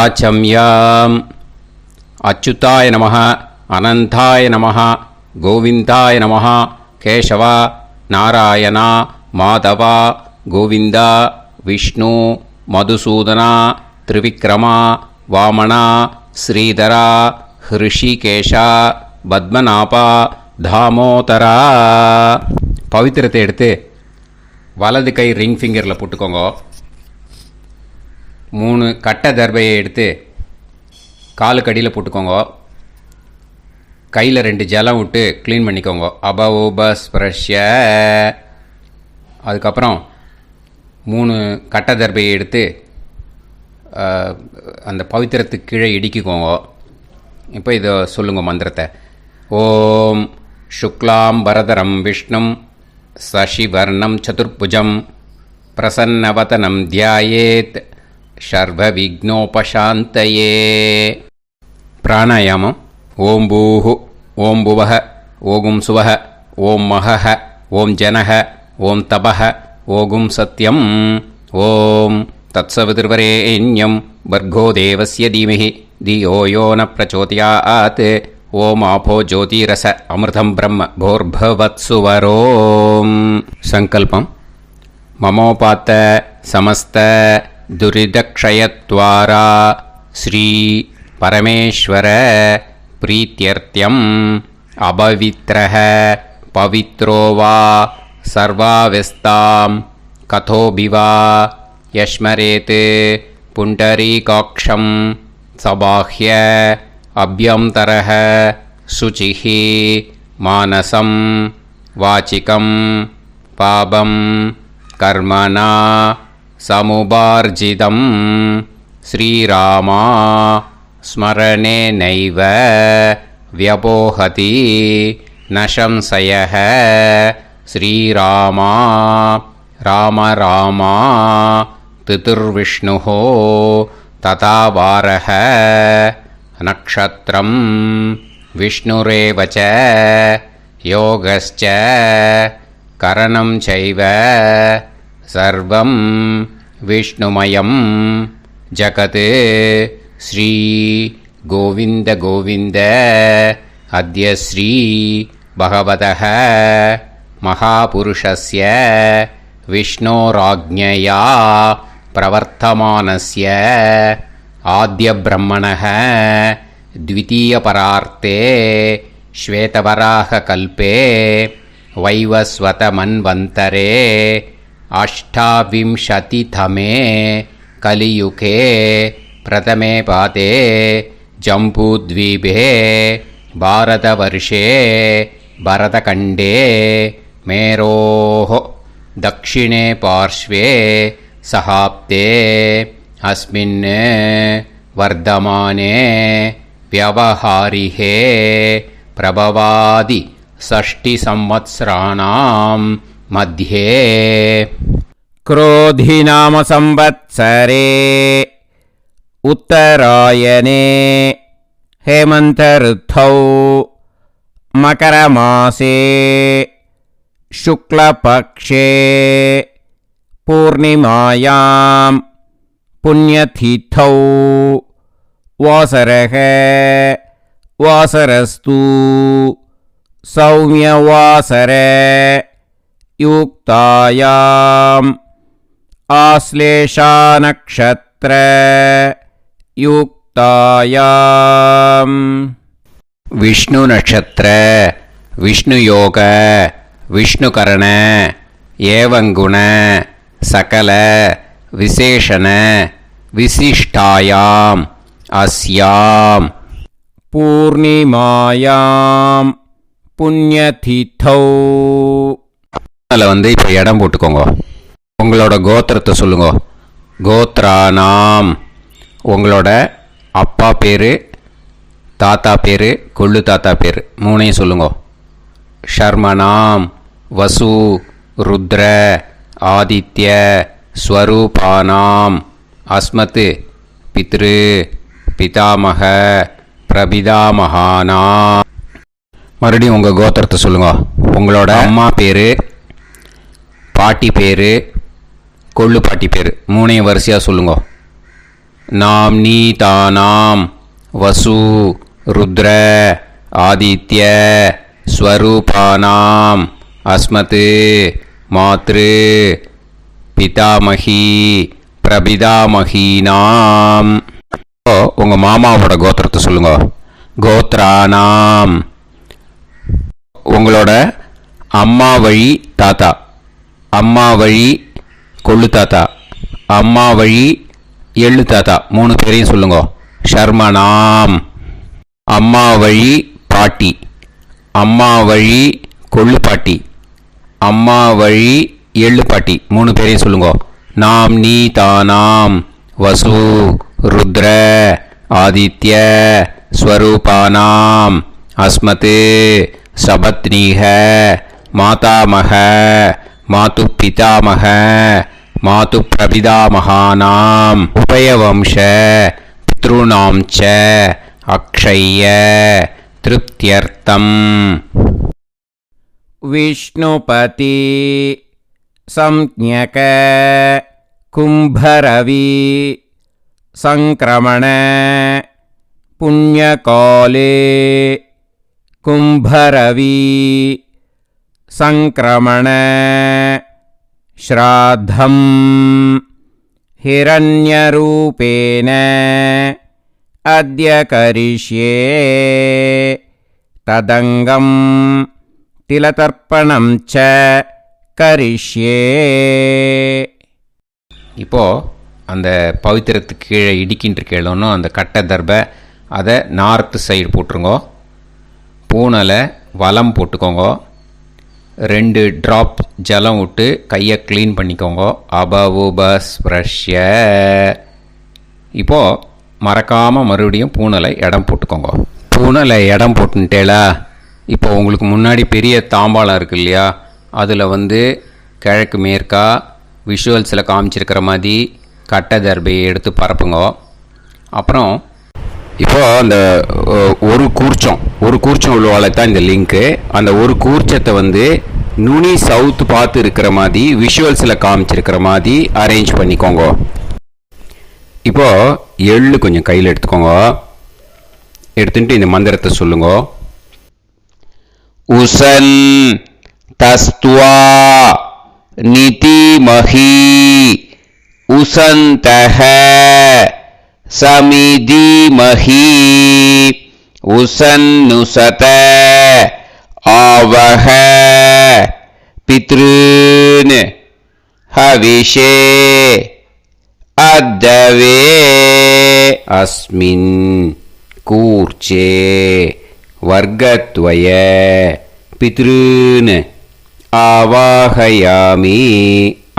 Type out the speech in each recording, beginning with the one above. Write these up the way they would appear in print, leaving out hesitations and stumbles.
வாச்சம்யாம். அச்சுதாய நமஹ, அனந்தாய நமஹ, கோவிந்தாய நமஹ, கேசவா, நாராயணா, மாதவா, கோவிந்தா, விஷ்ணு, மதுசூதனா, திரிவிக்ரமா, வாமனா, ஸ்ரீதரா, ஹிருஷிகேஷா, பத்மநாபா, தாமோதரா. பவித்திரத்தை எடுத்து வலது கை ரிங் ஃபிங்கரில் போட்டுக்கோங்க. 3 கட்டை தர்பையை எடுத்து காலுக்கடியில் போட்டுக்கோங்க. கையில் 2 ஜலம் விட்டு க்ளீன் பண்ணிக்கோங்க. அபவோபஸ்பிரஷ்ய. அதுக்கப்புறம் 3 கட்டை தர்பையை எடுத்து அந்த பவித்திரத்துக்கு கீழே இடிக்கிக்கோங்க. இப்போ இதை சொல்லுங்க மந்திரத்தை. ஓம் சுக்லாம் பரதரம் விஷ்ணும் சசிவர்ணம் சதுர்புஜம் பிரசன்னவதனம் தியாயேத் சர்வ விக்னோபசாந்தயே. பிராணாயாமம். ஓம் பூஹு, ஓம் புவஹ, ஓகும் சுவஹ, ஓம் மஹஹ, ஓம் ஜனஹ, ஓம் தபஹ, ஓகும் சத்யம். ஓம் தத்சவிதுர்வரேண்யம் வர்கோ தேவஸ்ய தீமஹி தியோ யோ ந பிரச்சோதயாத். ஓம் ஆபோ ஜோதிரச அமிர்தம் பிரம்ம போர்பவத்சுவரோம். சங்கல்பம். மமோபாத்த சமஸ்த துரிதக்ஷயத்வாரா ஸ்ரீ பரமேஸ்வர பிரீத்யர்த்தியம் அபவித்ரஹ பவித்ரோ வா சர்வாவஸ்தாம் கதோபிவா யஸ்மரேத் புண்டரீகாக்ஷம் சபாஹ்ய அப்யந்தரஹ சுசிஹி மானசம் வாச்சிகம் பாபம் கர்மணா சமுபார்ஜிதம் ஸ்ரீராமா ஸ்மரணேனைவ வ்யபோஹதி நசம்சயஹ. ஸ்ரீராமா ராம ராமா திதிர்விஷ்ணுः ததா வாரஹ. நக்ஷத்ரம் விஷ்ணுரேவ ச யோகஸ்ச கரணம் சைவ சர்வம் விஷ்ணுமயம் ஜகத். ஸ்ரீ கோவிந்த கோவிந்த அத்ய ஸ்ரீ பகவதः மகாபுருஷஸ்ய விஷ்ணோராஜ்ஞயா பிரவர்த்தமானஸ்ய ஆத்ய பிரம்மணः த்விதீயபரார்த்தே ஸ்வேதவராக கல்பே வைவஸ்வத மன்வந்தரே அஷ்டாவிம்சதிதமே கலியுகே பிரதமே பாதே ஜம்பூத்வீபே பாரதவர்ஷே பரதகண்டே மேரோः தக்ஷிணே பார்ஷ்வே சஹாப்தே அஸ்மின் வர்தமானே வியவஹாரிஹே பிரபவாதி ஷஷ்டி சம்வத்சராணாம் மத்யே. क्रोधी नाम संवत्सरे उत्तरायणे हेमंत ऋतौ मकरमासे शुक्लपक्षे पूर्णिमायां पुण्यतिथौ वासरः वासरस्तु सौम्यवासर युक्तायाम् आश्लेषा नक्षत्र युक्तायाम्. विष्णु नक्षत्र विष्णु योग विष्णुकरण एवं गुण सकल विशेषण विशिष्टायाम् अस्याम् பூர்ணிமாயாம் புண்ணியதிதௌ. அதில் வந்து இப்போ இடம் போட்டுக்கோங்க. உங்களோட கோத்திரத்தை சொல்லுங்க. கோத்ரானாம். உங்களோட அப்பா பேர், தாத்தா பேர், கொள்ளு தாத்தா பேர் 3ஐயும் சொல்லுங்க. ஷர்மனாம் வசு ருத்ர ஆதித்ய ஸ்வரூபானாம் அஸ்மத் பித்ரு பிதாமக பிரபிதாமகானா. மறுபடியும் உங்கள் கோத்திரத்தை சொல்லுங்க. உங்களோட அம்மா பேர், பாட்டி பேர், கொள்ளு பாட்டி பேர் 3ஐயும் வரிசையாக சொல்லுங்க. நாம்னீதானாம் வசு ருத்ர ஆதித்ய ஸ்வரூபானாம் அஸ்மத் மாத்ரு பிதாமகி பிரபிதாமகீனாம். உங்கள் மாமாவோட கோத்திரத்தை சொல்லுங்க. கோத்ரானாம். உங்களோட அம்மா வழி தாத்தா, அம்மா வழி கொள்ளு தாத்தா, அம்மா வழி எள்ளு தாத்தா 3 பேரையும் சொல்லுங்க. ஷர்மனாம். அம்மா வழி பாட்டி, அம்மா வழி கொள்ளு பாட்டி, அம்மா வழி எள்ளு பாட்டி 3 பேரையும் சொல்லுங்க. நாம்னீதானாம் வசு ருத்ர ஆதித்ய ஸ்வரூபானாம் அஸ்மத் சபத்னீஹ மாதாமக மாது பிதாமக மாது பிரபிதாமகானாம் உபயவம்ச பித்ருணாம் ச அக்ஷய்ய திருப்தியர்த்தம். விஷ்ணுபதி சம்ஞக கும்பரவி சங்கிரமண புண்ணியகாலே கும்பரவி சங்கிரமண ஸ்ராத்தம் ஹிரண்யரூபேன அத்ய கரிஷ்யே ததங்கம் திலதர்ப்பணம் ச கரிஷ்யே. இப்போது அந்த பவித்திரத்துக்கு கீழே இடிக்கின்ற கீழே அந்த கட்டை தர்பை அதை நார்த்து சைடு போட்டுருங்கோ. பூனலை வலம் போட்டுக்கோங்க. 2 ட்ராப் ஜலம் விட்டு கையை க்ளீன் பண்ணிக்கோங்க. அபவுபஸ்ப்ரஷ்ய. இப்போது மறக்காமல் மறுபடியும் பூனலை இடம் போட்டுக்கோங்க. பூனலை இடம் போட்டுட்டேலா. இப்போ உங்களுக்கு முன்னாடி பெரிய தாம்பாளம் இருக்குது இல்லையா, அதில் கிழக்கு மேற்கா விஷுவல்ஸில் காமிச்சிருக்கிற மாதிரி கட்டை தர்பையை எடுத்து பரப்புங்க. அப்புறம் இப்போது அந்த ஒரு கூர்ச்சம் உள்ளவாளை தான் இந்த லிங்க்கு. அந்த ஒரு கூர்ச்சத்தை நுனி சவுத்து பார்த்து இருக்கிற மாதிரி விஷுவல்ஸில் காமிச்சிருக்கிற மாதிரி அரேஞ்ச் பண்ணிக்கோங்க. இப்போது எள்ளு கொஞ்சம் கையில் எடுத்துக்கோங்க. எடுத்துட்டு இந்த மந்திரத்தை சொல்லுங்க. உசன் தஸ்துவா நிதிமஹி உசந்தஹ சமிதிமஹி உசன்னுசத ஆவஹ பித்ருன் ஹவிஷே அத்தவே அஸ்மின் கூர்ச்சே வர்க்கத்வய பித்ருன் ஆவாஹயாமி.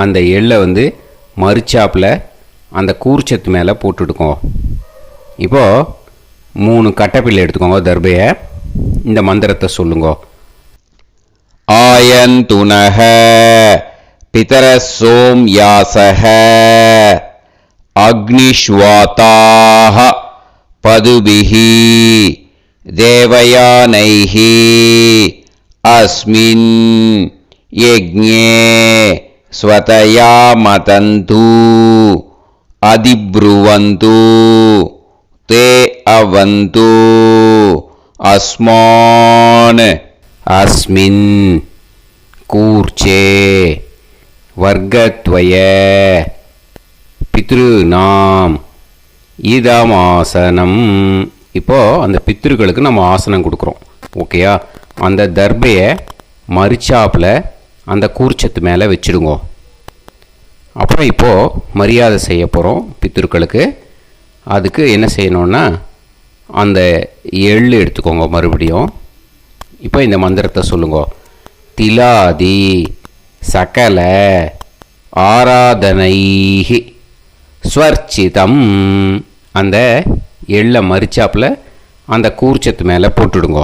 அந்த எள்ளை மறுச்சாப்பில் அந்த கூர்ச்சத்து மேலே போட்டுடுக்கோங்க. இப்போது 3 கட்டைப்பிள்ளை எடுத்துக்கோங்க. தர்பையை இந்த மந்திரத்தை சொல்லுங்க. ஆயந்துனஹ பிதர சோம்யாசஹ அக்னிஷ்வாதாஹ பதுபிஹி தேவயானைஹி அஸ்மின் யஜ்ஞே ஸ்வதயா மதந்து அதிப்ருவந்து தே அவது அஸ்மான் அஸ்மின் கூர்ச்சே வர்க்கத்வய பித்ருநாம் இதமாசனம். இப்போது அந்த பித்ருக்களுக்கு நம்ம ஆசனம் கொடுக்குறோம். ஓகேயா? அந்த தர்பையை மறுச்சாப்பில் அந்த கூர்ச்சத்து மேலே வச்சுடுங்க. அப்புறம் இப்போது மரியாதை செய்ய போகிறோம் பித்ருக்களுக்கு. அதுக்கு என்ன செய்யணுன்னா அந்த எள்ளு எடுத்துக்கோங்க. மறுபடியும் இப்போ இந்த மந்திரத்தை சொல்லுங்க. திலாதி சகல ஆராதனைஹி ஸ்வர்ச்சிதம். அந்த எள்ளை மரிச்சாப்பில் அந்த கூர்ச்சத்து மேலே போட்டுடுங்க.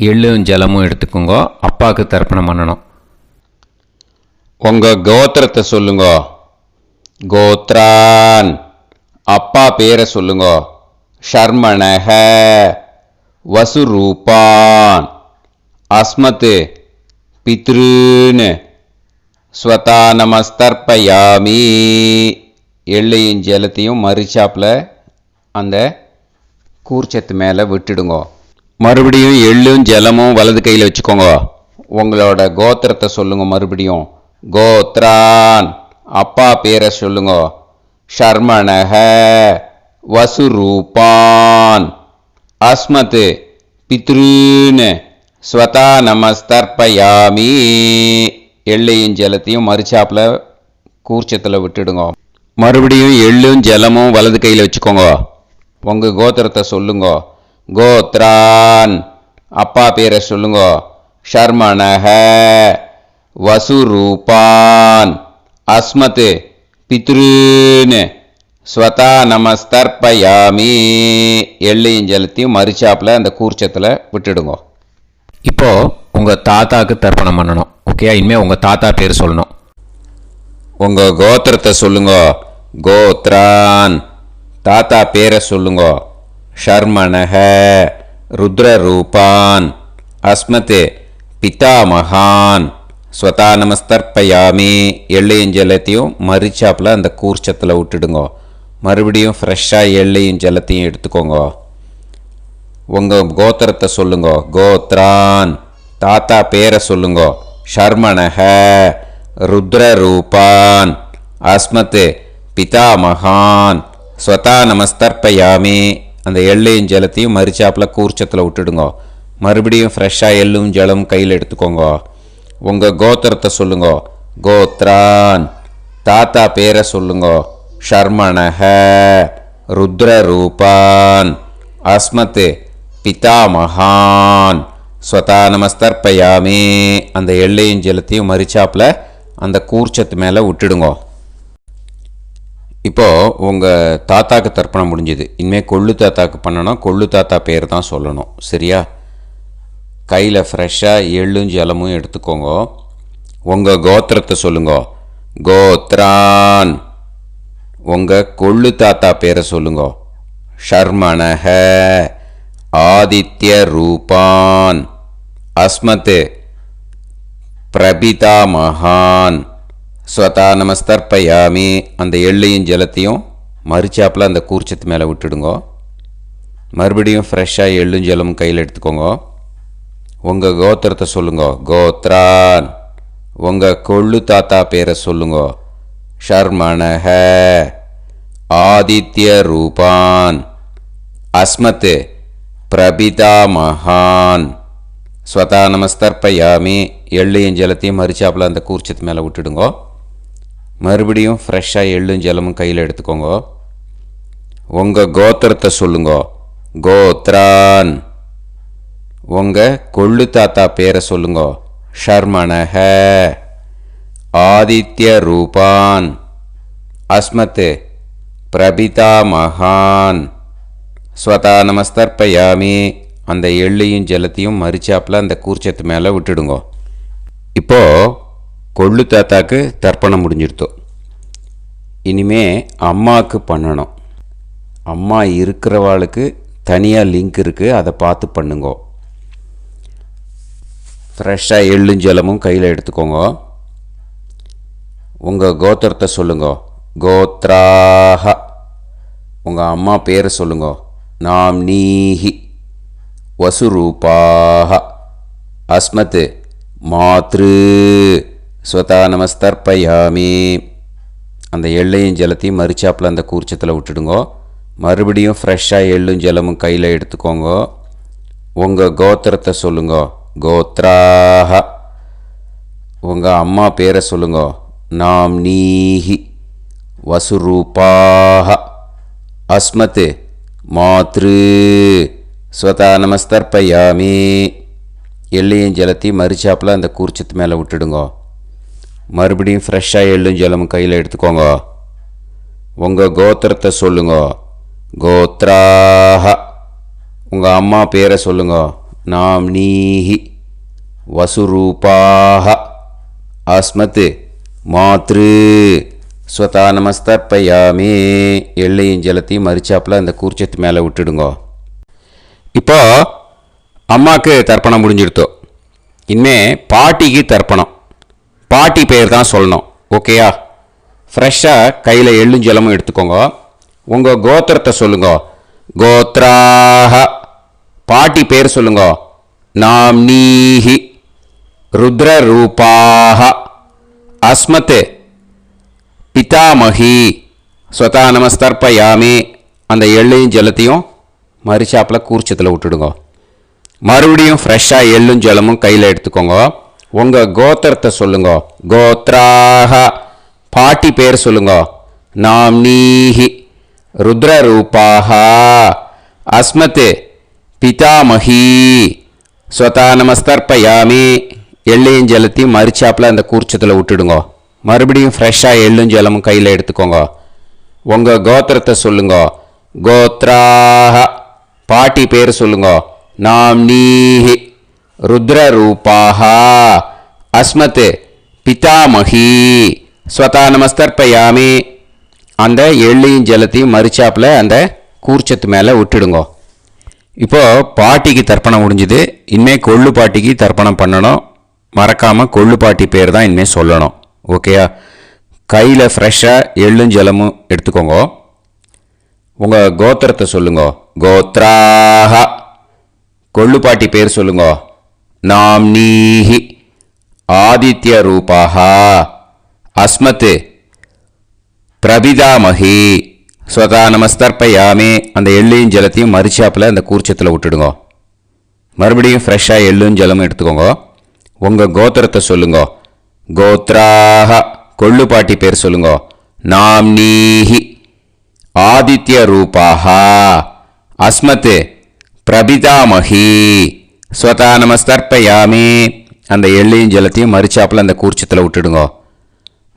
எள்ளும் ஜலமும் எடுத்துக்கோங்க. அப்பாவுக்கு தர்ப்பணம் பண்ணணும். உங்கள் கோத்திரத்தை சொல்லுங்க. கோத்ரான். அப்பா பேரை சொல்லுங்க. ஷர்மணஹ வசுரூபான் அஸ்மத் பித்ருன் ஸ்வதா நமஸ்தர்ப்பயாமி. எள்ளையும் ஜலத்தையும் மறிச்சாப்பில் அந்த கூர்ச்சத்து மேலே விட்டுடுங்க. மறுபடியும் எள்ளும் ஜலமும் வலது கையில் வச்சுக்கோங்க. உங்களோட கோத்திரத்தை சொல்லுங்க. மறுபடியும் கோத்ரான், அப்பா பேரை சொல்லுங்க. ஷர்மணஹ, வசுரூபான், அஸ்மத், பித்ருன்னு ஸ்வதா நமஸ்தர்ப்பயாமி. எள்ளையும் ஜலத்தையும் மறிச்சாப்பில் கூர்ச்சத்தில் விட்டுடுங்க. மறுபடியும் எள்ளும் ஜலமும் வலது கையில் வச்சுக்கோங்க. உங்கள் கோத்திரத்தை சொல்லுங்க. கோத்ரான், அப்பா பேரை சொல்லுங்க. ஷர்மணஹ, வசுரூபான், அஸ்மத், பித்ருன்னு ஸ்வதா நமஸ்தர்ப்பயாமி. எள்ளையும் ஜலத்தையும் மறிச்சாப்பில் அந்த கூர்ச்சத்தில் விட்டுடுங்க. இப்போது உங்கள் தாத்தாவுக்கு தர்ப்பணம் பண்ணணும். ஓகே, இனிமேல் உங்கள் தாத்தா பேர் சொல்லணும். உங்கள் கோத்திரத்தை சொல்லுங்க. கோத்ரான், தாத்தா பேரை சொல்லுங்க. ஷர்மணஹ, ருத்ரரூபான், அஸ்மத், பிதாமகான், ஸ்வதா நமஸ்தர்ப்பயாமி. எள்ளையும் ஜலத்தையும் மறிச்சாப்பில் அந்த கூர்ச்சத்தில் விட்டுடுங்க. மறுபடியும் ஃப்ரெஷ்ஷாக எள்ளையும் ஜலத்தையும் எடுத்துக்கோங்க. உங்கள் கோத்திரத்தை சொல்லுங்க. கோத்ரான், தாத்தா பேரை சொல்லுங்க. ஷர்மணஹ, ருத்ரரூபான், அஸ்மத், பிதாமகான், ஸ்வதா நமஸ்தர்ப்பயாமி. அந்த எள்ளையும் ஜலத்தையும் மறிச்சாப்பில் கூர்ச்சத்தில் விட்டுடுங்க. மறுபடியும் ஃப்ரெஷ்ஷாக எள்ளும் ஜலம் கையில் எடுத்துக்கோங்க. உங்கள் கோத்திரத்தை சொல்லுங்க. கோத்ரான், தாத்தா பேரை சொல்லுங்க. ஷர்மணஹ, ருத்ரரூபான், அஸ்மத், பிதாமகான், ஸ்வதா நமஸ்தர்ப்பயாமி. அந்த எள்ளையும் ஜலத்தையும் மறிச்சாப்பில் அந்த கூர்ச்சத்து மேலே விட்டுடுங்க. இப்போது உங்கள் தாத்தாக்கு தர்ப்பணம் முடிஞ்சுது. இனிமேல் கொள்ளு தாத்தாக்கு பண்ணணும். கொள்ளு தாத்தா பேர் தான் சொல்லணும். சரியா? கையில் ஃப்ரெஷ்ஷாக எள்ளும் ஜலமும் எடுத்துக்கோங்க. உங்கள் கோத்திரத்தை சொல்லுங்க. கோத்ரான், உங்கள் கொள்ளு தாத்தா பேரை சொல்லுங்க. ஷர்மணஹ, ஆதித்ய ரூபான், அஸ்மத், பிரபிதாமகான், ஸ்வதா நமஸ்தர்ப்பயாமி. அந்த எள்ளையும் ஜலத்தையும் மறிச்சாப்பில் அந்த கூர்ச்சத்து மேலே விட்டுடுங்க. மறுபடியும் ஃப்ரெஷ்ஷாக எள்ளும் ஜலமும் கையில் எடுத்துக்கோங்க. உங்கள் கோத்திரத்தை சொல்லுங்க. கோத்ரான், உங்கள் கொள்ளு தாத்தா பேரை சொல்லுங்க. ஷர்மணஹ, ஆதித்ய ரூபான், அஸ்மத், பிரபிதாமகான், ஸ்வதா நமஸ்தர்ப்பயாமி. எள்ளையும் ஜலத்தையும் மறிச்சாப்பில் அந்த கூர்ச்சத்து மேலே விட்டுடுங்க. மறுபடியும் ஃப்ரெஷ்ஷாக எள்ளும் ஜலமும் கையில் எடுத்துக்கோங்க. உங்கள் கோத்திரத்தை சொல்லுங்க. கோத்ரான், உங்கள் கொள்ளு தாத்தா பேரை சொல்லுங்க. ஷர்மணஹ, ஆதித்ய ரூபான், அஸ்மத், பிரபிதாமகான், ஸ்வதா நமஸ்தர்ப்பயாமி. அந்த எள்ளையும் ஜலத்தையும் மறிச்சாப்பில் அந்த கூர்ச்சத்து மேலே விட்டுடுங்க. இப்போது கொள்ளு தாத்தாக்கு தர்ப்பணம் முடிஞ்சிருத்தோம். இனிமே அம்மாவுக்கு பண்ணணும். அம்மா இருக்கிறவாளுக்கு தனியாக லிங்க் இருக்குது, அதை பார்த்து பண்ணுங்க. ஃப்ரெஷ்ஷாக எள்ளும் ஜலமும் கையில் எடுத்துக்கோங்க. உங்கள் கோத்திரத்தை சொல்லுங்க. கோத்ராஹ, உங்கள் அம்மா பேரை சொல்லுங்க. நாம்னீஹி, வசுரூபாஹ, அஸ்மத், மாத்ரு, ஸ்வதா நமஸ்தர்ப்பயாமி. அந்த எள்ளையும் ஜலத்தையும் மறிச்சாப்பில் அந்த கூர்ச்சத்தில் விட்டுடுங்க. மறுபடியும் ஃப்ரெஷ்ஷாக எள்ளும் ஜலமும் கையில் எடுத்துக்கோங்க. உங்கள் கோத்திரத்தை சொல்லுங்க. கோத்ராஹ, உங்கள் அம்மா பேரை சொல்லுங்க. நாம்னீஹி, வசுரூபாஹ, அஸ்மத், மாத்ரு, ஸ்வதா நமஸ்தர்ப்பயாமி. எள்ளையும் ஜலத்தையும் மறிச்சாப்பில் அந்த கூர்ச்சத்து மேலே விட்டுடுங்க. மறுபடியும் ஃப்ரெஷ்ஷாக எள்ளும் ஜலமும் கையில் எடுத்துக்கோங்க. உங்கள் கோத்திரத்தை சொல்லுங்க. கோத்ராஹ, உங்கள் அம்மா பேரை சொல்லுங்க. நாம்னீஹி, வசுரூபாஹ, அஸ்மத், மாத்ரு, ஸ்வதா நமஸ்தர்ப்பயாமி. எள்ளையும் ஜலத்தையும் மறிச்சாப்பில் அந்த கூர்ச்சத்து மேலே விட்டுடுங்க. இப்போ அம்மாவுக்கு தர்ப்பணம் முடிஞ்சிருத்தோம். இனிமே பாட்டிக்கு தர்ப்பணம். பாட்டி பெயர் தான் சொல்லணும். ஓகேயா? ஃப்ரெஷ்ஷாக கையில் எள்ளும் ஜலமும் எடுத்துக்கோங்க. உங்கள் கோத்திரத்தை சொல்லுங்க. கோத்ராஹ. பாட்டி பேர் சொல்லுங்க. நாம்னீஹி. ருத்ரரூபாஹ. அஸ்மத் பிதாமகி. ஸ்வதா நமஸ்தர்ப்பயாமி. அந்த எள்ளையும் ஜலத்தையும் மறுச்சாப்பில் கூர்ச்சத்தில் விட்டுடுங்க. மறுபடியும் ஃப்ரெஷ்ஷாக எள்ளும் ஜலமும் கையில் எடுத்துக்கோங்க. உங்கள் கோத்திரத்தை சொல்லுங்க. கோத்ராஹ. பாட்டி பேர் சொல்லுங்க. நாம்னீஹி. ருத்ரரூபாஹ. அஸ்மத் பிதாமகி. ஸ்வதா நமஸ்தர்ப்பயாமி. எள்ளையும் ஜலத்தையும் மறுச்சாப்பில் அந்த கூர்ச்சத்தில் விட்டுடுங்க. மறுபடியும் ஃப்ரெஷ்ஷாக எள்ளும் ஜலமும் கையில் எடுத்துக்கோங்க. உங்கள் கோத்திரத்தை சொல்லுங்க. கோத்ராஹ. பாட்டி பேர் சொல்லுங்க. நாம்னீஹி. ருத்ரரூபாஹ. அஸ்மத் பிதாமகி. ஸ்வதா நமஸ்தர்ப்பயாமி. அந்த எள்ளையும் ஜலத்தையும் மறுச்சாப்பில் அந்த கூர்ச்சத்து மேலே விட்டுடுங்க. இப்போது பாட்டிக்கு தர்ப்பணம் முடிஞ்சுது. இனிமேல் கொள்ளு பாட்டிக்கு தர்ப்பணம் பண்ணணும். மறக்காமல் கொள்ளு பாட்டி பேர் தான் இனிமேல் சொல்லணும். ஓகேயா? கையில் ஃப்ரெஷ்ஷாக எள்ளும் ஜலமும் எடுத்துக்கோங்க. உங்கள் கோத்திரத்தை சொல்லுங்க. கோத்ராஹ. கொள்ளு பாட்டி பேர் சொல்லுங்க. நாம்னீஹி. ஆதித்ய ரூபாஹ. அஸ்மத் பிரபிதாமகி. ஸ்வதா நமஸ்தர்ப்பயாமி. அந்த எள்ளையும் ஜலத்தையும் மறுச்சாப்பில் அந்த கூர்ச்சத்தில் விட்டுடுங்க. மறுபடியும் ஃப்ரெஷ்ஷாக எள்ளும் ஜலமும் எடுத்துக்கோங்க. உங்கள் கோத்திரத்தை சொல்லுங்க. கோத்ராஹ. கொள்ளு பாட்டி பேர் சொல்லுங்க. நாம்னீஹி. ஆதித்ய ரூபாஹ. அஸ்மத் பிரபிதாமகி. ஸ்வதா நமஸ்தர்ப்பயாமி. அந்த எள்ளையும் ஜலத்தையும் மறுச்சாப்பில் அந்த கூர்ச்சத்தில் விட்டுடுங்க.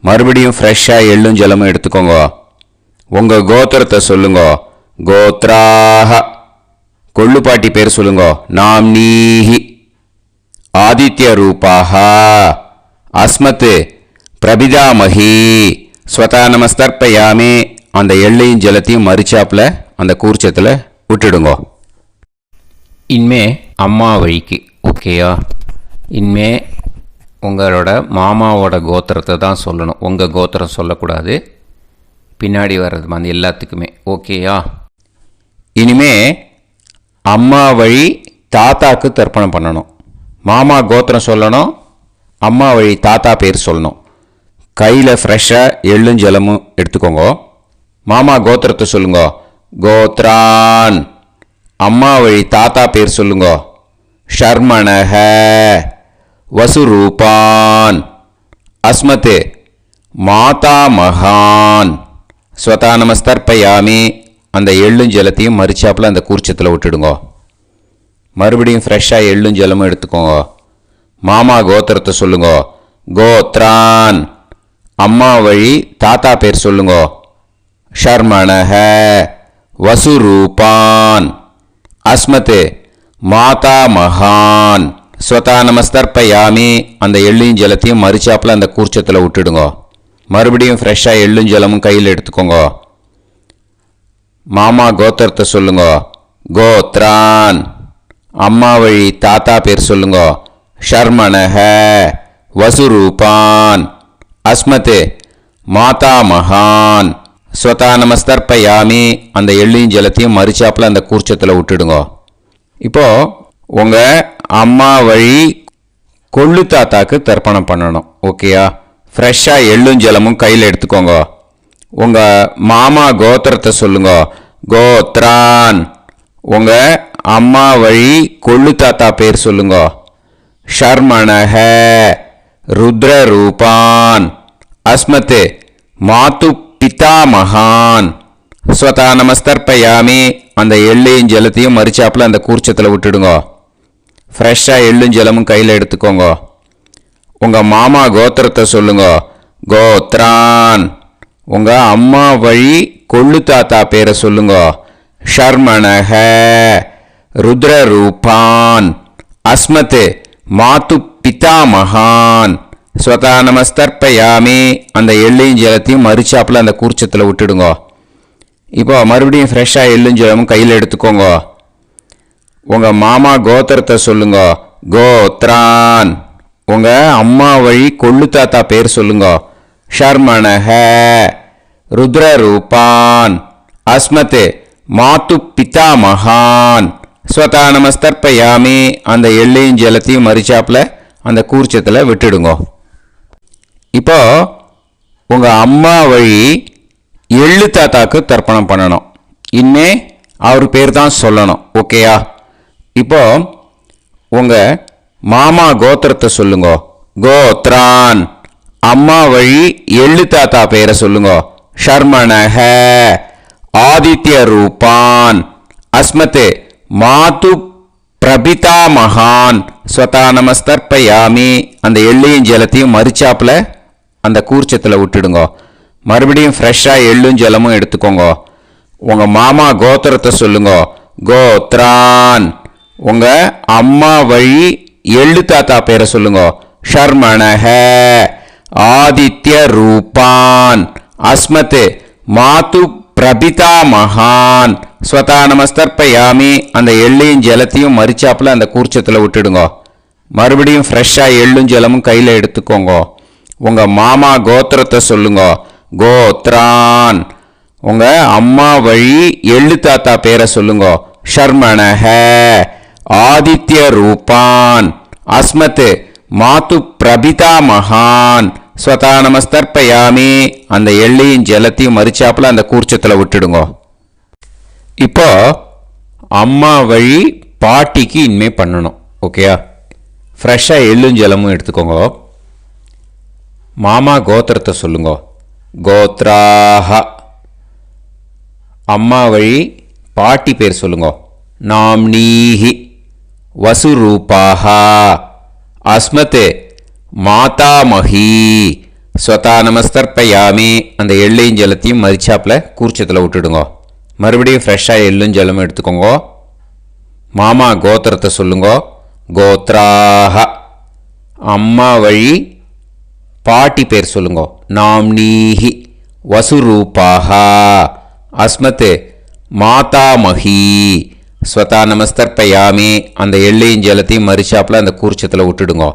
மறுபடியும் ஃப்ரெஷ்ஷாக எள்ளும் ஜலமும் எடுத்துக்கோங்க. உங்கள் கோத்திரத்தை சொல்லுங்க. கோத்ராஹ. கொள்ளு பாட்டி பேர் சொல்லுங்க. நாம்னீஹி. ஆதித்ய ரூபாஹ. அஸ்மத் பிரபிதாமகி. ஸ்வதா நமஸ்தர்ப்பயாமி. அந்த எள்ளையும் ஜலத்தையும் மறுச்சாப்பில் அந்த கூர்ச்சத்தில் விட்டுடுங்க. இனிமே அம்மா வழிக்கு. ஓகேயா? இனிமே உங்களோட மாமாவோட கோத்திரத்தை தான் சொல்லணும். உங்கள் கோத்திரம் சொல்லக்கூடாது. பின்னாடி வர்றது மாதிரி எல்லாத்துக்குமே. ஓகேயா? இனிமே அம்மா வழி தாத்தாக்கு தர்ப்பணம் பண்ணணும். மாமா கோத்திரம் சொல்லணும். அம்மா வழி தாத்தா பேர் சொல்லணும். கையில் ஃப்ரெஷ்ஷாக எள்ளும் ஜலமும் எடுத்துக்கோங்க. மாமா கோத்திரத்தை சொல்லுங்க. கோத்ரான். அம்மா வழி தாத்தா பேர் சொல்லுங்க. ஷர்மணஹ. வசுரூபான். அஸ்மத் மாதா மகான். ஸ்வதா நமஸ்தர்ப்பயாமி. அந்த எள்ளும் ஜலத்தையும் மறுச்சாப்பில் அந்த கூர்ச்சத்தில் விட்டுடுங்க. மறுபடியும் ஃப்ரெஷ்ஷாக எள்ளும் ஜலமும் எடுத்துக்கோங்க. மாமா கோத்திரத்தை சொல்லுங்க. கோத்ரான். அம்மா வழி தாத்தா பேர் சொல்லுங்க. ஷர்மணஹ. வசுரூபான். அஸ்மத் மாதா மகான். ஸ்வதா நமஸ்தர்ப்பயாமி. அந்த எள்ளையும் ஜலத்தையும் மறுச்சாப்பில் அந்த கூர்ச்சத்தில் விட்டுடுங்க. மறுபடியும் ஃப்ரெஷ்ஷாக எள்ளும் ஜலமும் கையில் எடுத்துக்கோங்க. மாமா கோத்திரத்தை சொல்லுங்க. கோத்ரான். அம்மா வழி தாத்தா பேர் சொல்லுங்க. ஷர்மணஹ. வசுரூபான். அஸ்மத் மாதா மகான். ஸ்வதா நமஸ்தர்ப்பயாமி. அந்த எள்ளையும் ஜலத்தையும் மறுச்சாப்பில் அந்த கூர்ச்சத்தில் விட்டுடுங்க. இப்போது உங்கள் அம்மா வழி கொள்ளு தாத்தாக்கு தர்ப்பணம் பண்ணணும். ஓகேயா? ஃப்ரெஷ்ஷாக எள்ளும் ஜலமும் கையில் எடுத்துக்கோங்க. உங்கள் மாமா கோத்திரத்தை சொல்லுங்க. கோத்ரான். உங்கள் அம்மா வழி கொள்ளு தாத்தா பேர் சொல்லுங்க. ஷர்மணஹ. ருத்ரரூபான். அஸ்மத் மாது பிதாமகான். ஸ்வதா நமஸ்தர்ப்பயாமி. அந்த எள்ளையும் ஜலத்தையும் மறுச்சாப்பில் அந்த கூர்ச்சத்தில் விட்டுடுங்க. ஃப்ரெஷ்ஷாக எள்ளும் ஜலமும் கையில் எடுத்துக்கோங்க. உங்கள் மாமா கோத்திரத்தை சொல்லுங்க. கோத்ரான். உங்கள் அம்மா வழி கொள்ளு தாத்தா பேரை சொல்லுங்க. ஷர்மணஹ. ருத்ரரூபான். அஸ்மத் மாது பிதாமகான். ஸ்வதா நமஸ்தர்ப்பயாமி. அந்த எள்ளையும் ஜலத்தையும் மறுச்சாப்பில் அந்த கூர்ச்சத்தில் விட்டுடுங்க. இப்போ மறுபடியும் ஃப்ரெஷ்ஷாக எள்ளும் ஜலமும் கையில் எடுத்துக்கோங்க. உங்கள் மாமா கோத்திரத்தை சொல்லுங்க. கோத்ரான். உங்கள் அம்மா வழி கொள்ளு தாத்தா பேர் சொல்லுங்க. ஷர்மணஹ ருத்ரரூபான் அஸ்மத் மாத்து பிதாமகான் ஸ்வதா நமஸ்தர்ப்பயாமி. அந்த எள்ளையும் ஜலத்தையும் மறிச்சாப்புல அந்த கூர்ச்சத்தில் விட்டுடுங்க. இப்போ உங்கள் அம்மா வழி எள்ளு தாத்தாக்கு தர்ப்பணம் பண்ணணும். இனிமே அவர் பேர் தான் சொல்லணும். ஓகேயா? இப்போ உங்கள் மாமா கோத்திரத்தை சொல்லுங்க. கோத்ரான். அம்மா வழி எள்ளு தாத்தா பேரை சொல்லுங்க. ஷர்மணஹ ஆதித்ய ரூபான் அஸ்மத் மாது பிரபிதா மகான் ஸ்வதா நமஸ்தர்ப்பயாமி. அந்த எள்ளையும் ஜலத்தையும் மறிச்சாப்புல அந்த கூர்ச்சத்தில் விட்டுடுங்க. மறுபடியும் ஃப்ரெஷ்ஷாக எள்ளும் ஜலமும் எடுத்துக்கோங்க. உங்கள் மாமா கோத்திரத்தை சொல்லுங்க. கோத்ரான். உங்கள் அம்மா வழி எள்ளு தாத்தா பேரை சொல்லுங்க. ஷர்மணஹ ஆதித்ய ரூபான் அஸ்மத் மாது பிரபிதா மகான் ஸ்வதா நமஸ்தர்ப்பயாமி. அந்த எள்ளையும் ஜலத்தையும் மறிச்சாப்புல அந்த கூர்ச்சத்தில் விட்டுடுங்க. மறுபடியும் ஃப்ரெஷ்ஷாக எள்ளும் ஜலமும் கையில் எடுத்துக்கோங்க. உங்கள் மாமா கோத்திரத்தை சொல்லுங்க. கோத்ரான். உங்கள் அம்மா வழி எள்ளு தாத்தா பேரை சொல்லுங்க. ஷர்மணஹ ஆதித்ய ரூபான் அஸ்மத் மாது பிரபிதா மகான் ஸ்வதா நமஸ்தர்ப்பயாமி. அந்த எள்ளையும் ஜலத்தையும் மறிச்சாப்புல அந்த கூர்ச்சத்தில் விட்டுடுங்க. இப்போ அம்மா வழி பாட்டிக்கு இனிமே பண்ணணும். ஓகேயா? ஃப்ரெஷ்ஷாக எள்ளும் ஜலமும் எடுத்துக்கோங்க. மாமா கோத்திரத்தை சொல்லுங்க. கோத்ராஹ. அம்மா வழி பாட்டி பேர் சொல்லுங்க. நாம்னீஹி வசுரூபாஹ அஸ்மத் மாதாமஹி ஸ்வதா நமஸ்தர்ப்பயாமி. அந்த எள்ளையும் ஜலத்தையும் மறிச்சாப்புல கூர்ச்சத்தில் விட்டுடுங்க. மறுபடியும் ஃப்ரெஷ்ஷாக எள்ளும் ஜலமும் எடுத்துக்கோங்க. மாமா கோத்திரத்தை சொல்லுங்க. கோத்ராஹ. அம்மா வழி பாட்டி பேர் சொல்லுங்க. நாம்னீஹி வசுரூபாஹ அஸ்மத் மாதாமஹி ஸ்வதா நமஸ்தர்ப்பயாமி. அந்த எள்ளையும் ஜலத்தையும் மறிச்சாப்புல அந்த கூர்ச்சத்தில் விட்டுடுங்க.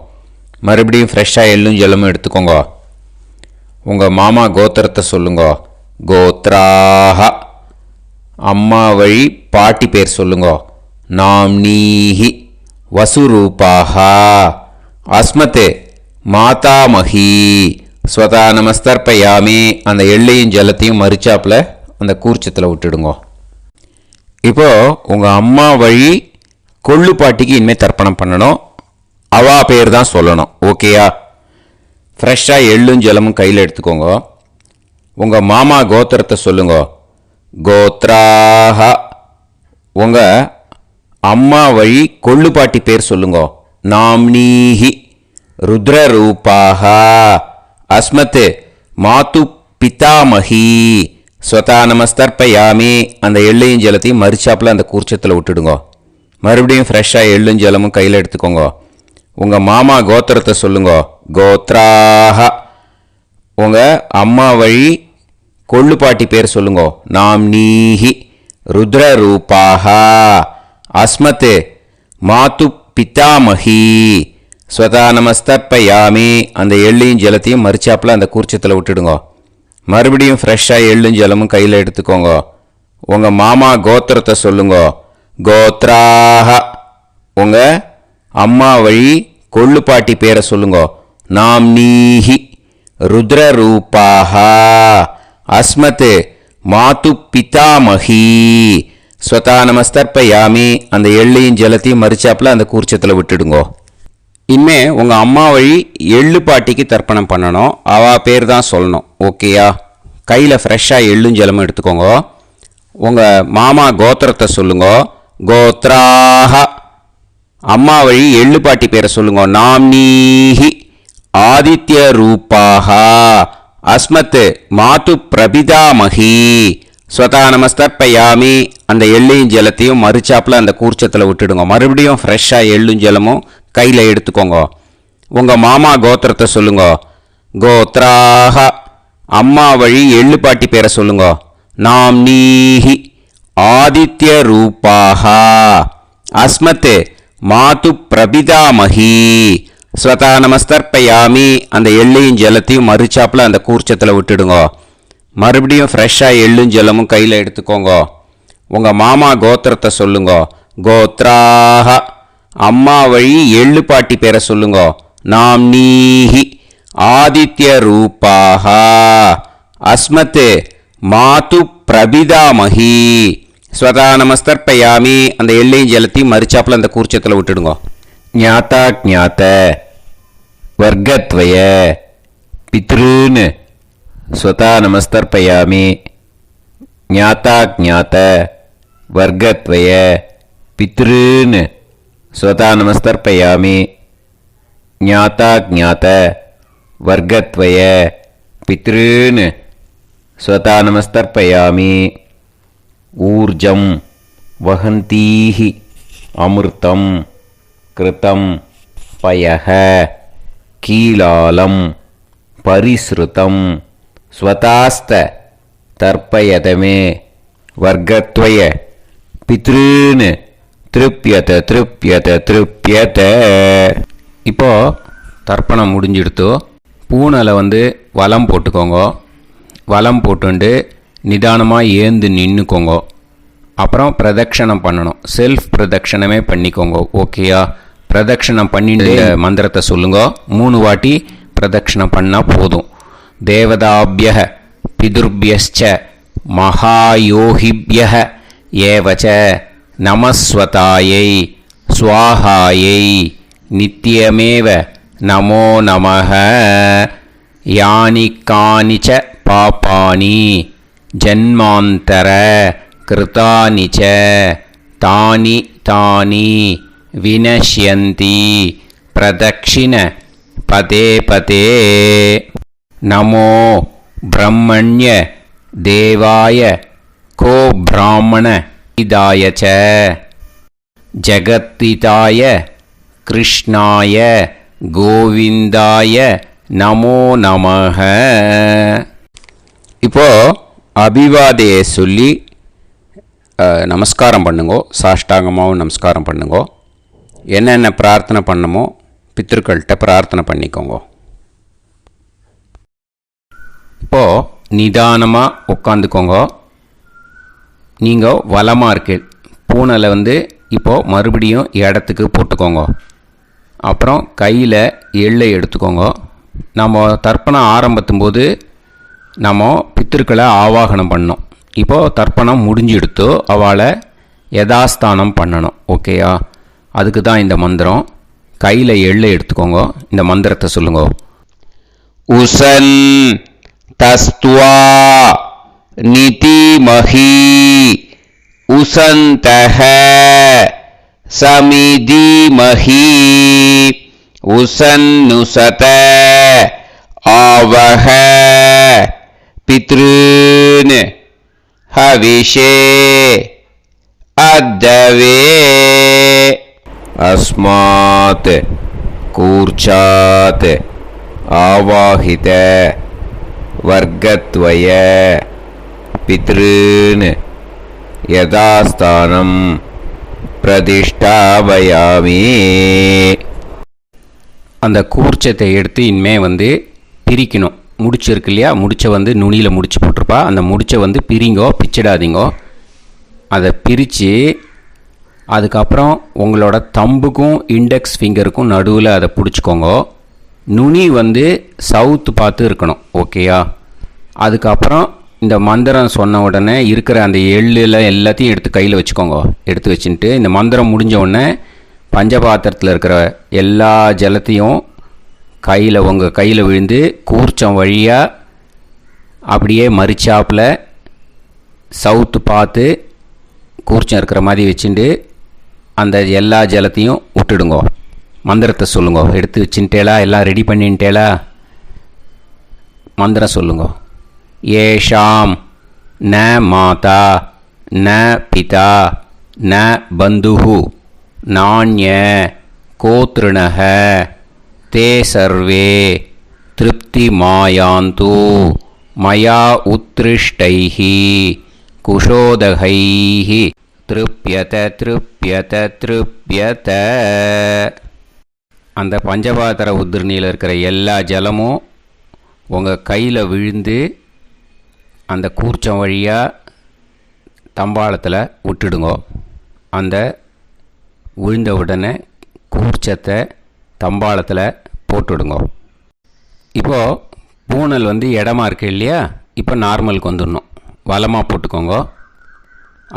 மறுபடியும் ஃப்ரெஷ்ஷாக எள்ளும் ஜலமும் எடுத்துக்கோங்க. உங்கள் மாமா கோத்திரத்தை சொல்லுங்க. கோத்ராஹ. அம்மா வழி பாட்டி பேர் சொல்லுங்க. நாம்னீஹி வசுரூபாஹ அஸ்மத் மாதாமஹி ஸ்வதா நமஸ்தர்ப்பயாமி. அந்த எள்ளையும் ஜலத்தையும் மறிச்சாப்புல அந்த கூர்ச்சத்தில் விட்டுடுங்க. இப்போ உங்கள் அம்மா வழி கொள்ளு பாட்டிக்கு இனிமேல் தர்ப்பணம் பண்ணணும். அவா பேர் தான் சொல்லணும். ஓகேயா? ஃப்ரெஷ்ஷாக எள்ளும் ஜலமும் கையில் எடுத்துக்கோங்க. உங்கள் மாமா கோத்திரத்தை சொல்லுங்க. கோத்ராஹ. உங்கள் அம்மா வழி கொள்ளு பாட்டி பேர் சொல்லுங்க. நாம்னீஹி ருத்ரரூபாஹ அஸ்மத் மாது பிதாமஹி ஸ்வதா நமஸ்தர்ப்பயாமி. அந்த எள்ளையும் ஜலத்தையும் மறிச்சாப்புல அந்த கூர்ச்சத்தில் விட்டுடுங்க. மறுபடியும் ஃப்ரெஷ்ஷாக எள்ளும் ஜலமும் கையில் எடுத்துக்கோங்க. உங்கள் மாமா கோத்திரத்தை சொல்லுங்க. கோத்ராஹ. உங்கள் அம்மா வழி கொள்ளு பாட்டி பேர் சொல்லுங்க. நாம்னீஹி ருத்ரரூபாஹ அஸ்மத் மாது பிதாமஹி ஸ்வதா நமஸ்தர்ப்பயாமி. அந்த எள்ளையும் ஜலத்தையும் மறிச்சாப்புல அந்த கூர்ச்சத்தில் விட்டுடுங்க. மறுபடியும் ஃப்ரெஷ்ஷாக எள்ளும் ஜலமும் கையில் எடுத்துக்கோங்க. உங்கள் மாமா கோத்திரத்தை சொல்லுங்க. கோத்ராஹ. உங்கள் அம்மா வழி கொள்ளு பாட்டி பேரை சொல்லுங்க. நாம்னீஹி ருத்ரரூபாஹ அஸ்மத் மாது பிதாமஹி ஸ்வதா நமஸ்தர்ப்பயாமி. அந்த எள்ளையும் ஜலத்தையும் மறிச்சாப்புல அந்த கூர்ச்சத்தில் விட்டுடுங்க. இனிமே உங்கள் அம்மா வழி எள்ளு பாட்டிக்கு தர்ப்பணம் பண்ணணும். அவா பேர் தான் சொல்லணும். ஓகேயா? கையில் ஃப்ரெஷ்ஷாக எள்ளும் ஜலமும் எடுத்துக்கோங்க. உங்கள் மாமா கோத்திரத்தை சொல்லுங்க. கோத்ராஹ. அம்மா வழி எள்ளு பாட்டி பேரை சொல்லுங்க. நாம்னீஹி ஆதித்ய ரூபாஹ அஸ்மத் மாது பிரபிதாமஹி ஸ்வதா நமஸ்தர்ப்பயாமி. அந்த எள்ளையும் ஜலத்தையும் மறிச்சாப்புல அந்த கூர்ச்சத்தில் விட்டுடுங்க. மறுபடியும் ஃப்ரெஷ்ஷாக எள்ளும் ஜலமும் கையில் எடுத்துக்கோங்க. உங்கள் மாமா கோத்திரத்தை சொல்லுங்க. கோத்ராஹ. அம்மா வழி எள்ளு பாட்டி பேரை சொல்லுங்க. நாம்னீஹி ஆதித்ய ரூபாஹ அஸ்மத் மாது பிரபிதாமஹி ஸ்வதா நமஸ்தர்ப்பயாமி. அந்த எள்ளையும் ஜலத்தையும் மறுச்சாப்பில் அந்த கூர்ச்சத்தில் விட்டுடுங்க. மறுபடியும் ஃப்ரெஷ்ஷாக எள்ளும் ஜலமும் கையில் எடுத்துக்கோங்க. உங்கள் மாமா கோத்திரத்தை சொல்லுங்க. கோத்ராக. அம்மா வழி எள்ளு பாட்டி பேரை சொல்லுங்க. நாம் நீஹி ஆதித்ய ரூபாக அஸ்மத் மாது பிரபிதாமஹி. ஸ்வதா நமஸ்தர்ப்பயாமி. அந்த எள்ளையும் ஜலத்தையும் மறுச்சாப்பில் அந்த கூர்ச்சத்தில் விட்டுடுங்க. ஞாதா ஞாத வர்க்கத்வய பித்ருன் ஸ்வதா நமஸ்தர்ப்பயாமி. ஞாதா ஞாத வர்க்கத்வய பித்ருன் ஸ்வதா நமஸ்தர்ப்பயாமி. ஞாதா ஞாத வர்க்கத்வய பித்ருன் ஸ்வதா நமஸ்தர்ப்பயாமி. ஊர்ஜம் வஹந்தீஹி அமிர்தம் கிருதம் பயஹ கீலாலம் பரிஸ்ருதம் ஸ்வதாஸ்த தர்ப்பயதமே வர்க்கத்வய பித்ருன் திருப்யத திருப்யத திருப்யத. இப்போ தர்ப்பணம் முடிஞ்சிடுத்தோ. பூனலை வலம் போட்டுக்கோங்க. வலம் போட்டுண்டு நிதானமாக ஏந்து நின்றுக்கோங்க. அப்புறம் பிரதட்சணம் பண்ணணும். செல்ஃப் பிரதட்சணமே பண்ணிக்கோங்க. ஓகேயா? பிரதட்சணம் பண்ணிட்டு மந்திரத்தை சொல்லுங்க. 3 வாட்டி பிரதட்சணம் பண்ணால் போதும். தேவதாபிய பிதுர்பியஸ்ச மகாயோகிபிய ஏவச்ச நமஸ்வதாயை ஸ்வாஹாயை நித்யமேவ நமோ நமஹ. யானி கானிச்ச பாபானி ஜன்மாந்தர கிருதானி ச தானி தானி வினஷ்யந்தி பிரதக்ஷிண பதே பதே. நமோ பிரம்மண்ய தேவாய கோ பிராமண இதாய ச ஜகத்திதாய கிருஷ்ணாய கோவிந்தாய நமோ நமஹ. இப்போ அபிவாதையை சொல்லி நமஸ்காரம் பண்ணுங்கோ. சாஷ்டாங்கமாகவும் நமஸ்காரம் பண்ணுங்கோ. என்னென்ன பிரார்த்தனை பண்ணமோ பித்ருக்கள்கிட்ட பிரார்த்தனை பண்ணிக்கோங்க. இப்போது நிதானமாக உட்காந்துக்கோங்க. நீங்கள் வலமாக இருக்கு பூனலை இப்போது மறுபடியும் இடத்துக்கு போட்டுக்கோங்க. அப்புறம் கையில் எள்ளை எடுத்துக்கோங்க. நம்ம தர்ப்பணம் ஆரம்பித்தும் போது நம்ம பித்திருக்களை ஆவாகனம் பண்ணோம். இப்போது தர்ப்பணம் முடிஞ்செடுத்து அவளை யதாஸ்தானம் பண்ணணும். ஓகேயா? அதுக்கு தான் இந்த மந்திரம். கையில் எள்ளை எடுத்துக்கோங்க. இந்த மந்திரத்தை சொல்லுங்க. உசன் தஸ்துவா நிதிமஹி உசந்தஹ சமிதிமஹி உசன்னுசத ஆவஹ பித்ருன் ஹவிஷே அத்தவே. அஸ்மாத் கூர்ச்சாத் ஆவாஹித வர்க்கத்வய பித்ருன் யதாஸ்தானம் பிரதிஷ்டாபயாமி. அந்த கூர்ச்சத்தை எடுத்து இனிமே பிரிக்கணும். முடிச்சு இருக்கு இல்லையா? முடிச்சை நுனியில் முடிச்சு போட்டிருப்பா. அந்த முடிச்சை பிரிங்கோ, பிச்சிடாதீங்கோ. அதை பிரித்து அதுக்கப்புறம் உங்களோட தம்புக்கும் இண்டெக்ஸ் ஃபிங்கருக்கும் நடுவில் அதை பிடிச்சிக்கோங்க. நுனி சவுத்து பார்த்து இருக்கணும். ஓகேயா? அதுக்கப்புறம் இந்த மந்திரம் சொன்ன உடனே இருக்கிற அந்த எள்ளில் எல்லாத்தையும் எடுத்து கையில் வச்சுக்கோங்க. எடுத்து வச்சுட்டு இந்த மந்திரம் முடிஞ்ச உடனே பஞ்சபாத்திரத்தில் இருக்கிற எல்லா ஜலத்தையும் உங்கள் கையில் விழுந்து கூர்ச்சம் வழியாக அப்படியே மறிச்சாப்பில் சவுத்து பார்த்து கூர்ச்சம் இருக்கிற மாதிரி வச்சுட்டு அந்த எல்லா ஜலத்தையும் விட்டுடுங்க. மந்திரத்தை சொல்லுங்க. எடுத்து வச்சுட்டேலா? எல்லாம் ரெடி பண்ணிட்டேலா? மந்திரம் சொல்லுங்க. ஏஷாம் ந மாதா ந பிதா ந பந்துஹு நாண்ய கோத்ருணஹ தே சர்வே திருப்தி மாயாந்து மயா உத்ருஷ்டைஹி குஷோதகைஹி திருப்யத திருப்யத திருப்யத. அந்த பஞ்சபாத்திர உதிரணியில் இருக்கிற எல்லா ஜலமும் உங்கள் கையில் விழுந்து அந்த கூர்ச்சம் வழியாக தம்பாளத்தில் விட்டுடுங்கோ. அந்த விழுந்த உடனே கூர்ச்சத்தை தம்பாளத்தில் போட்டுவிடுங்கோ. இப்போது பூனல் இடமா இருக்கு இல்லையா, இப்போ நார்மலுக்கு வந்துடணும். வலமாக போட்டுக்கோங்க.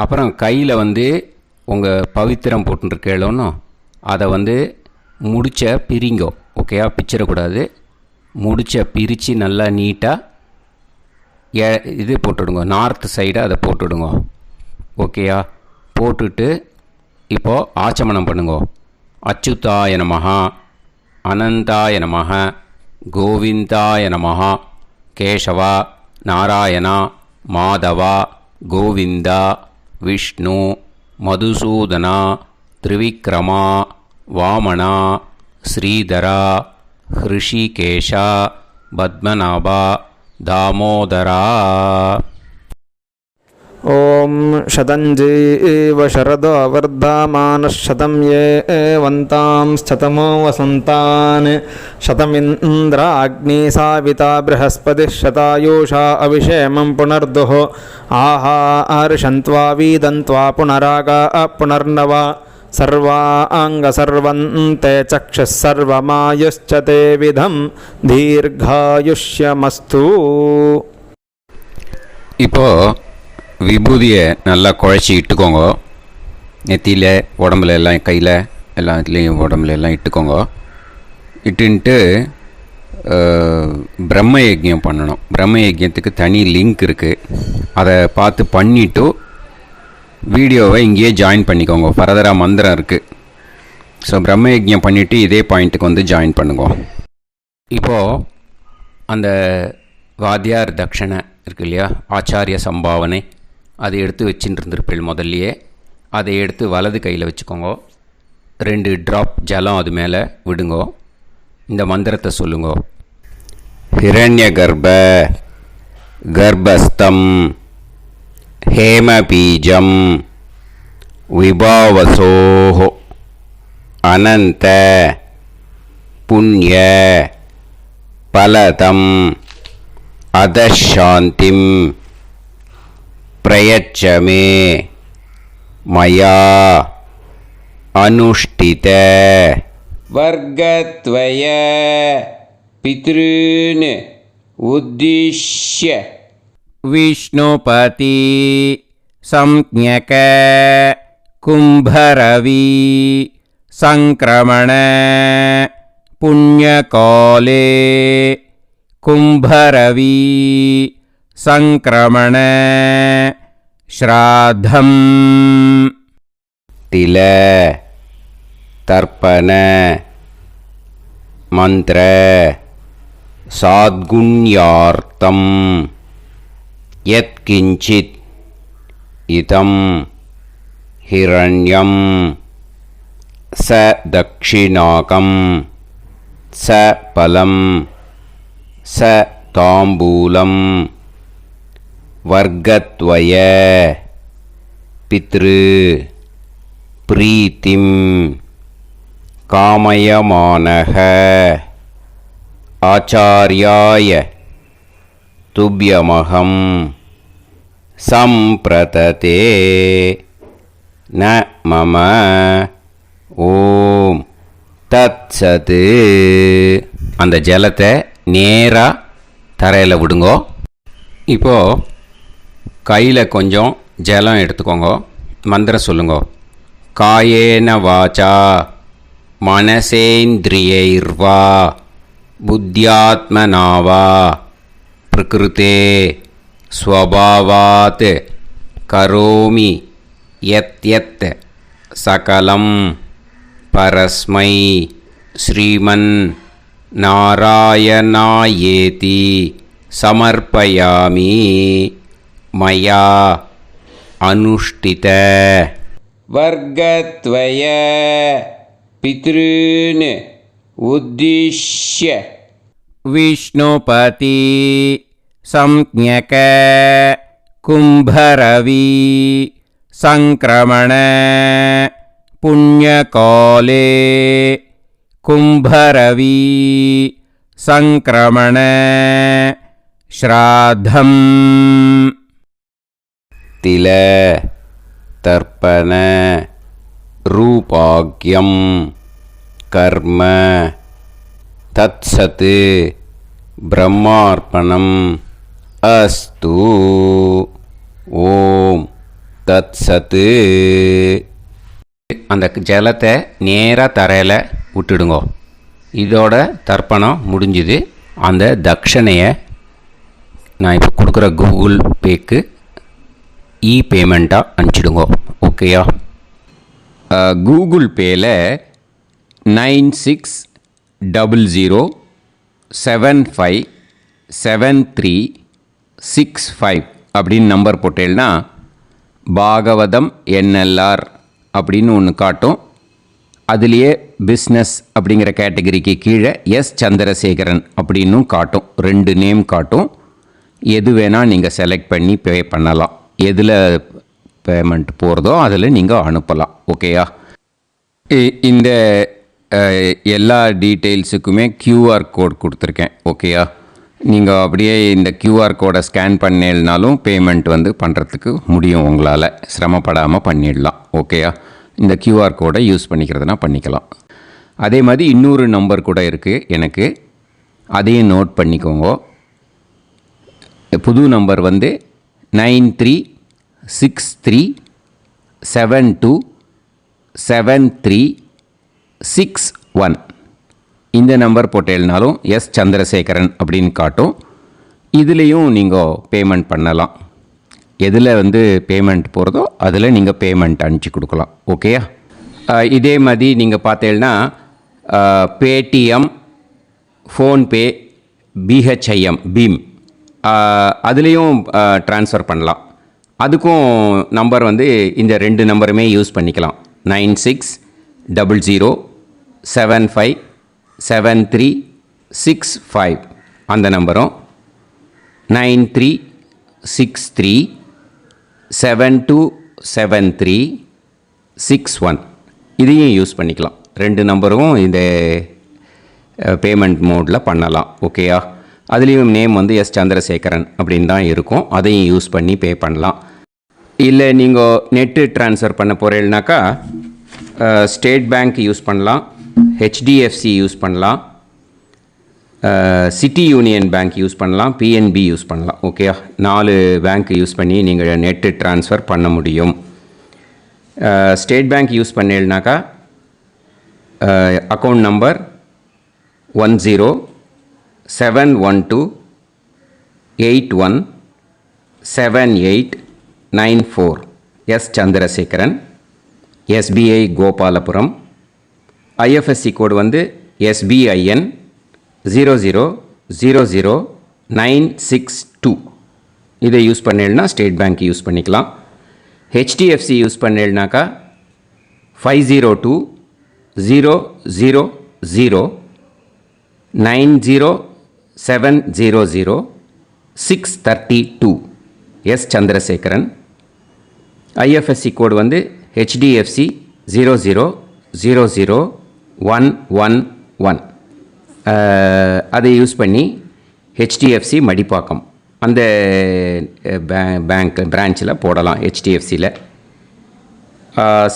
அப்புறம் கையில் உங்கள் பவித்திரம் போட்டுருக்கேளோன்னு அதை முடிச்ச பிரிங்கோ. ஓகேயா, பிச்சிடக்கூடாது. முடிச்ச பிரித்து நல்லா நீட்டாக இது போட்டுவிடுங்க. நார்த் சைடு அதை போட்டுவிடுங்க. ஓகேயா, போட்டுட்டு இப்போது ஆச்சமனம் பண்ணுங்க. அச்சுதாய நமஹ, அனந்தாய நமஹ, கோவிந்தாய நமஹ, கேசவா, நாராயணா, மாதவா, கோவிந்தா, விஷ்ணு, மதுசூதனா, திரிவிக்ரமா, வாமனா, ஸ்ரீதரா, ஹிருஷிகேஷா, பத்மநாபா, தாமோதரா. ஓம் शतञ्जीव शरदो वर्धमानः शतं ये वन्तां शतमो वसन्तान् शतमिन्द्राग्नी साविता बृहस्पतिः शतायुषा अभिषेमं पुनर्दुः आहार्षन्त्वा वीदन्त्वा पुनरागा पुनर्नवा सर्वाङ्गसर्वन्ते चक्षुः सर्वमायुश्च ते विधं दीर्घायुष्यमस्तु. இப்போது விபூதியை நல்லா குழச்சி இட்டுக்கோங்க. நெத்தியில், உடம்புல எல்லாம், கையில் எல்லாத்துலேயும் உடம்புல எல்லாம் இட்டுக்கோங்க. இட்டுன்ட்டு பிரம்ம யஜ்யம் பண்ணணும். பிரம்ம யஜ்யத்துக்கு தனி லிங்க் இருக்குது. அதை பார்த்து பண்ணிவிட்டு வீடியோவை இங்கேயே ஜாயின் பண்ணிக்கோங்க. ஃபர்தராக மந்திரம் இருக்குது. ஸோ பிரம்ம யஜ்யம் பண்ணிவிட்டு இதே பாயிண்ட்டுக்கு ஜாயின் பண்ணுங்க. இப்போது அந்த வாத்தியார் தட்சணை இருக்கு இல்லையா, ஆச்சாரிய சம்பாவனை, அதை எடுத்து வச்சுட்டு இருந்திருப்பேன் முதல்லையே. அதை எடுத்து வலது கையில் வச்சுக்கோங்க. 2 ட்ராப் ஜலம் அது மேலே விடுங்கோ. இந்த மந்திரத்தை சொல்லுங்கோ. ஹிரண்ய கர்ப்ப கர்ப்பஸ்தம் ஹேமபீஜம் விபாவசோஹோ அனந்த புண்ணிய பலதம் அதசாந்திம் பிரயச்சமே மயா அனுஷ்டித வர்க்கத்வய பித்ருன் உத்திஷ்ய விஷ்ணுபதி சம்ஞக கும்பரவி சங்கிரமண புண்ணியகாலே கும்பரவி சங்கிரமண ஸ்ராத்தம் தில தர்ப்பண மந்திர சாத்குண்யார்த்தம் யத்கிஞ்சித் இதம் ஹிரண்யம் ச தக்ஷிணாகம் ச பலம் ச தாம்பூலம் வர்க்கத்வய பித்ரு பிரீத்திம் காமயமானஹ ஆச்சார்யாய துப்யமகம் சம்பிரததே ந மம ஓம் தத்சத். அந்த ஜலத்தை நேராக தரையில் விடுங்கோ. இப்போது கையில் கொஞ்சம் ஜலம் எடுத்துக்கோங்க. மந்திரம் சொல்லுங்க. காயேன வாச்சா மனசேந்திரியைர்வா புத்தியாத்மனாவா பிரகிருதே ஸ்வபாவாத் கரோமி யத் யத் சகலம் பரஸ்மை ஸ்ரீமன் நாராயணாயேதி சமர்ப்பயாமி மயா அனுஷ்டித வர்க்கத்வய பித்ருன் உத்திஷ்ய விஷ்ணுபதி சம்ஞக கும்பரவி சங்கிரமண புண்ணியகாலே கும்பரவி சங்கிரமண ஸ்ராத்தம் தில தர்ப்பண ரூபாக்யம் கர்ம தத்சத் பிரம்மார்ப்பணம் அஸ்து. ஓம் தத்சத். அந்த ஜலத்தை நேராக தரையில் விட்டுடுங்கோ. இதோட தர்ப்பணம் முடிஞ்சுது. அந்த தட்சணையை நான் இப்போ கொடுக்குற கூகுள் பேக்கு பேமெண்ட்டாக அனுப்பிச்சிடுங்கோ. ஓகேயா? கூகுள் பேயில் 9600757365 அப்படின்னு நம்பர் போட்டேன்னா பாகவதம் என்எல்ஆர் அப்படின்னு ஒன்று காட்டும். அதுலேயே பிஸ்னஸ் அப்படிங்கிற கேட்டகரிக்கு கீழே எஸ் சந்திரசேகரன் அப்படின்னும் காட்டும். 2 நேம் காட்டும். எது வேணால் நீங்கள் செலக்ட் பண்ணி பே பண்ணலாம். எதில் பேமெண்ட் போகிறதோ அதில் நீங்கள் அனுப்பலாம். ஓகேயா? இந்த எல்லா டீட்டெயில்ஸுக்குமே QR கோட் கொடுத்துருக்கேன். ஓகேயா? நீங்கள் அப்படியே இந்த QR கோடை ஸ்கேன் பண்ணேனாலும் பேமெண்ட் பண்ணுறதுக்கு முடியும். உங்களால் சிரமப்படாமல் பண்ணிடலாம். ஓகேயா? இந்த QR கோடை யூஸ் பண்ணிக்கிறதுனா பண்ணிக்கலாம். அதே மாதிரி இன்னொரு நம்பர் கூட இருக்குது எனக்கு. அதையும் நோட் பண்ணிக்கோங்க. புது நம்பர் 9363727361. இந்த நம்பர் போட்டேனாலும் எஸ் சந்திரசேகரன் அப்படின்னு காட்டும். இதுலேயும் நீங்கள் பேமெண்ட் பண்ணலாம். எதில் பேமெண்ட் போகிறதோ அதில் நீங்கள் பேமெண்ட் அனுப்பிச்சி கொடுக்கலாம். ஓகேயா? இதே மாதிரி நீங்கள் பார்த்தீங்கன்னா பேடிஎம், ஃபோன்பே, பிஹெச்ஐஎம், பீம் அதுலேயும் ட்ரான்ஸ்ஃபர் பண்ணலாம். அதுக்கும் நம்பர் இந்த 2 நம்பருமே யூஸ் பண்ணிக்கலாம். 9600757365 அந்த நம்பரும் 9363727361 இதையும் யூஸ் பண்ணிக்கலாம். 2 நம்பரும் இந்த பேமெண்ட் மோடில் பண்ணலாம். ஓகேயா? அதுலேயும் நேம் எஸ் சந்திரசேகரன் அப்படின்னு தான் இருக்கும். அதையும் யூஸ் பண்ணி பே பண்ணலாம். இல்லை நீங்கள் நெட்டு ட்ரான்ஸ்ஃபர் பண்ண போகிறீங்கனாக்கா ஸ்டேட் பேங்க் யூஸ் பண்ணலாம், HDFC யூஸ் பண்ணலாம், சிட்டி யூனியன் பேங்க் யூஸ் பண்ணலாம், PNB யூஸ் பண்ணலாம். ஓகேயா? 4 பேங்க் யூஸ் பண்ணி நீங்கள் நெட்டு ட்ரான்ஸ்ஃபர் பண்ண முடியும். ஸ்டேட் பேங்க் யூஸ் பண்ணீங்கனாக்கா account number 1071281789 S Chandrasekaran, SBI Gopalapuram. IFSC code SBIN 0000962. இதை யூஸ் பண்ணீங்கன்னா ஸ்டேட் பேங்க் யூஸ் பண்ணிக்கலாம். HDFC யூஸ் பண்ணீங்கனாக்கா 50200907000632 S Chandrasekaran. IFSC code HDFC 0000111. அதை யூஸ் பண்ணி HDFC மடிப்பாக்கம் அந்த பேங்க் பிரான்ச்சில் போடலாம். HDFCயில்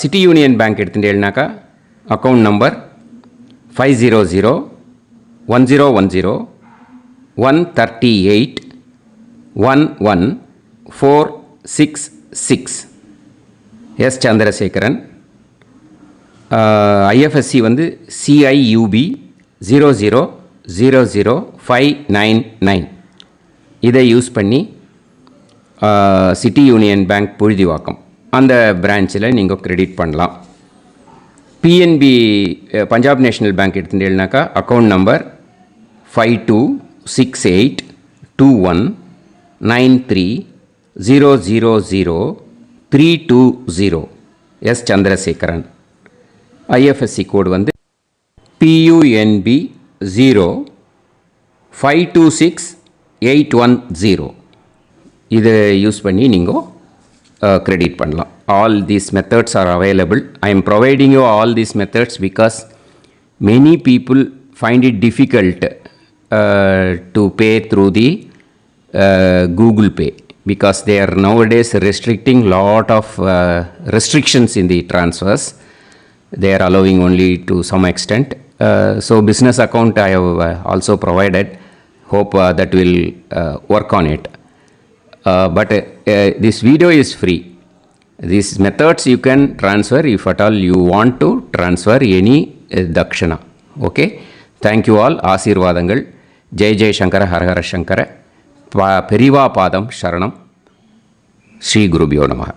சிட்டி யூனியன் பேங்க் எடுத்துட்டேன்னாக்கா account number 500110114666 S Chandrasekaran. IFSC CIUB 0000599. இதை யூஸ் பண்ணி சிட்டி யூனியன் பேங்க் புழுதிவாக்கம் அந்த பிரான்ச்சில் நீங்கள் கிரெடிட் பண்ணலாம். PNB பஞ்சாப் நேஷ்னல் பேங்க் எடுத்துட்டேன்னாக்கா account number 52682193000320 S Chandrasekaran. IFSC code PUNB 0526810. இதை யூஸ் பண்ணி நீங்கள் கிரெடிட் பண்ணலாம். All these methods are available. I am providing you all these methods because many people find it difficult to pay through the Google Pay, because they are nowadays restricting lot of restrictions in the transfers. They are allowing only to some extent. So business account I have also provided. Hope that will work on it. But this video is free. These methods you can transfer if at all you want to transfer any dakshana. Okay. Thank you all. Aasirvadangal. Jai Jai Shankara Har Har Shankara. Periva Padam Sharanam. Sri Gurubhyo Namaha.